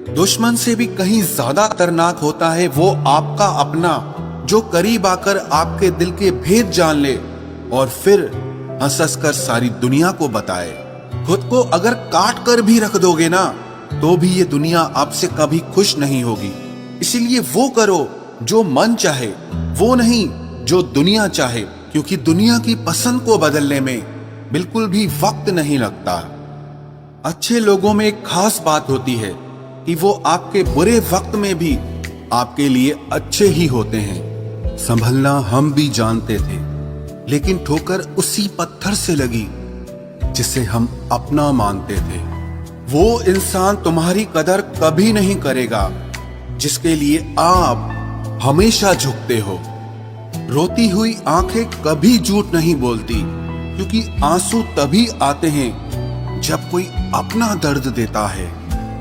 दुश्मन से भी कहीं ज्यादा खतरनाक होता है वो आपका अपना, जो करीब आकर आपके दिल के भेद जान ले और फिर हंस हंस कर सारी दुनिया को बताए। खुद को अगर काट कर भी रख दोगे ना तो भी ये दुनिया आपसे कभी खुश नहीं होगी। इसीलिए वो करो जो मन चाहे, वो नहीं जो दुनिया चाहे, क्योंकि दुनिया की पसंद को बदलने में बिल्कुल भी वक्त नहीं लगता। अच्छे लोगों में एक खास बात होती है कि वो आपके बुरे वक्त में भी आपके लिए अच्छे ही होते हैं। संभलना हम भी जानते थे, लेकिन ठोकर उसी पत्थर से लगी जिसे हम अपना मानते थे। वो इंसान तुम्हारी कदर कभी नहीं करेगा जिसके लिए आप हमेशा झुकते हो। रोती हुई आंखें कभी झूठ नहीं बोलती, क्योंकि आंसू तभी आते हैं जब कोई अपना दर्द देता है।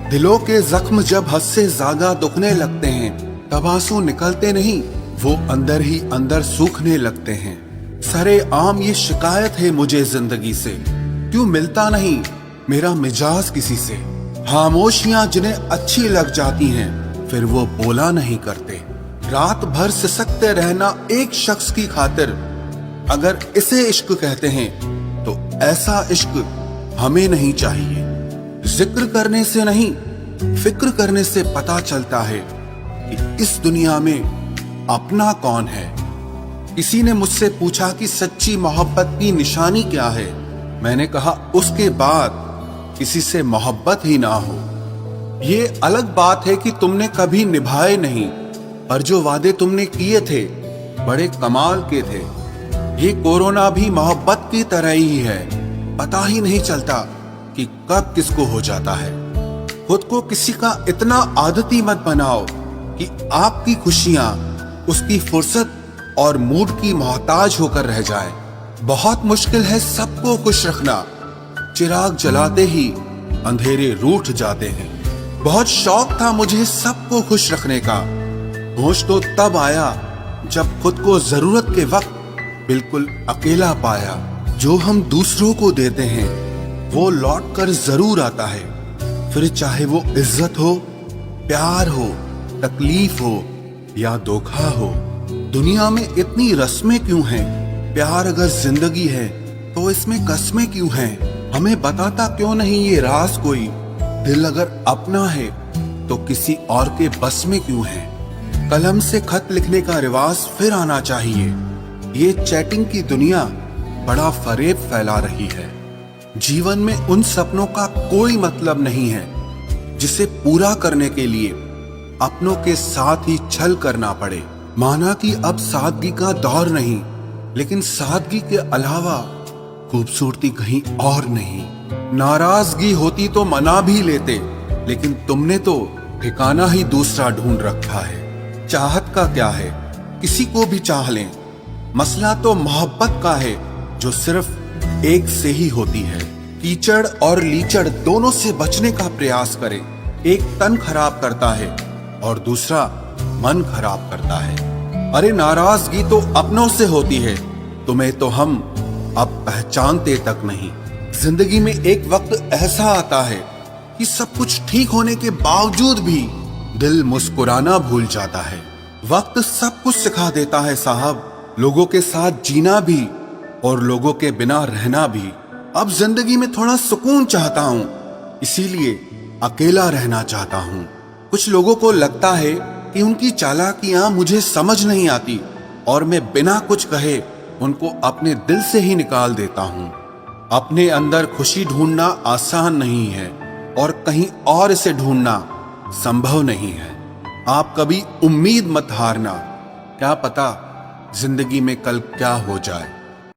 दिलों के जख्म जब हद से ज्यादा दुखने लगते हैं तब आंसू निकलते नहीं, वो अंदर ही अंदर सूखने लगते हैं। सरे आम ये शिकायत है मुझे जिंदगी से, क्यों मिलता नहीं मेरा मिजाज किसी से। खामोशियां जिन्हें अच्छी लग जाती हैं फिर वो बोला नहीं करते। रात भर सिसकते रहना एक शख्स की खातिर, अगर इसे इश्क कहते हैं तो ऐसा इश्क हमें नहीं चाहिए। जिक्र करने से नहीं, फिक्र करने से पता चलता है कि इस दुनिया में अपना कौन है। किसी ने मुझसे पूछा कि सच्ची मोहब्बत की निशानी क्या है। मैंने कहा उसके बाद किसी से मोहब्बत ही ना हो। ये अलग बात है कि तुमने कभी निभाए नहीं, पर जो वादे तुमने किए थे बड़े कमाल के थे। ये कोरोना भी मोहब्बत की तरह ही है, पता ही नहीं चलता कि कब किसको हो जाता है। खुद को किसी का इतना आदती मत बनाओ कि आपकी खुशियां उसकी फुर्सत और मूड की मोहताज होकर रह जाए। बहुत मुश्किल है सबको खुश रखना, चिराग जलाते ही अंधेरे रूठ जाते हैं। बहुत शौक था मुझे सबको खुश रखने का, होश तो तब आया जब खुद को जरूरत के वक्त बिल्कुल अकेला पाया। जो हम दूसरों को देते हैं वो लौट कर जरूर आता है, फिर चाहे वो इज्जत हो, प्यार हो, तकलीफ हो या धोखा हो। दुनिया में इतनी रस्में क्यों हैं? प्यार अगर जिंदगी है तो इसमें कस्में क्यों हैं? हमें बताता क्यों नहीं ये राज कोई? दिल अगर अपना है तो किसी और के बस में क्यों है? कलम से खत लिखने का रिवाज फिर आना चाहिए। ये चैटिंग की दुनिया बड़ा फरेब फैला रही है। जीवन में उन सपनों का कोई मतलब नहीं है जिसे पूरा करने के लिए अपनों के साथ ही छल करना पड़े। माना कि अब सादगी का दौर नहीं, लेकिन सादगी के अलावा खूबसूरती कहीं और नहीं। नाराजगी होती तो मना भी लेते, लेकिन तुमने तो ठिकाना ही दूसरा ढूंढ रखा है। चाहत का क्या है, किसी को भी चाह लें। मसला तो मोहब्बत का है जो सिर्फ एक से ही होती है। कीचड़ और लीचड़ दोनों से बचने का प्रयास करें। एक तन खराब करता है और दूसरा मन खराब करता है। अरे नाराजगी तो अपनों से होती है, तुम्हें तो हम अब पहचानते तक नहीं। जिंदगी में एक वक्त ऐसा आता है कि सब कुछ ठीक होने के बावजूद भी दिल मुस्कुराना भूल जाता है। वक्त सब कुछ सिखा देता है साहब, लोगों के साथ जीना भी और लोगों के बिना रहना भी। अब जिंदगी में थोड़ा सुकून चाहता हूँ, इसीलिए अकेला रहना चाहता हूँ। कुछ लोगों को लगता है कि उनकी चालाकियां मुझे समझ नहीं आती और मैं बिना कुछ कहे उनको अपने दिल से ही निकाल देता हूँ। अपने अंदर खुशी ढूंढना आसान नहीं है और कहीं और इसे ढूंढना संभव नहीं है। आप कभी उम्मीद मत हारना, क्या पता जिंदगी में कल क्या हो जाए।